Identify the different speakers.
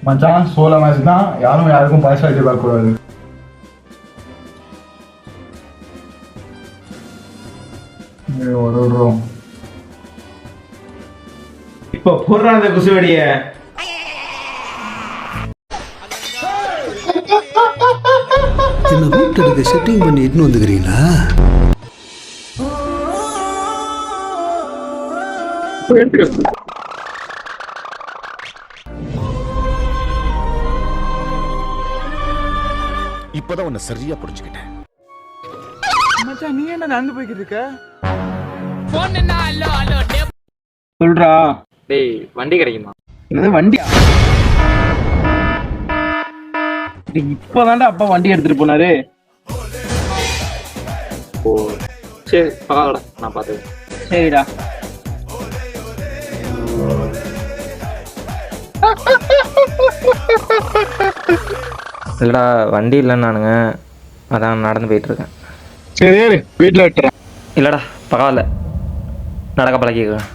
Speaker 1: மச்சான் solo match தான், யாரும் யாருக்கும் பார்ஷாலிட்டி பார்க்கக்கூடாது. ஒரு
Speaker 2: இப்போ போடுறான் அந்த குசுவடிய.
Speaker 3: என்ன ரூட் எடுக்க செட்டிங் பண்ணி இட்டுன்னு வந்துக்கிறீங்களா?
Speaker 4: இப்பதான் உன்னை சரியா புரிஞ்சுக்கிட்டேன்.
Speaker 5: மச்சான் நீ என்ன நடந்து போய்கிட்டு இருக்க?
Speaker 2: சொல்றா.
Speaker 6: டேய் வண்டி கிடைக்குமா?
Speaker 2: என்னது வண்டியா? இப்பதான்டா அப்பா வண்டி எடுத்துட்டு போனாரு.
Speaker 6: ஓ சரி பரவாயில்ல, நான் பார்த்துக்கிறேன்.
Speaker 2: சரிடா.
Speaker 6: இல்லடா வண்டி இல்லைன்னு நானுங்க, அதான் நடந்து போயிட்டு இருக்கேன்.
Speaker 2: சரி வீட்டில் விட்டுறேன்.
Speaker 6: இல்லடா பரவாயில்ல, நடக்க பழகிக்கிறேன்.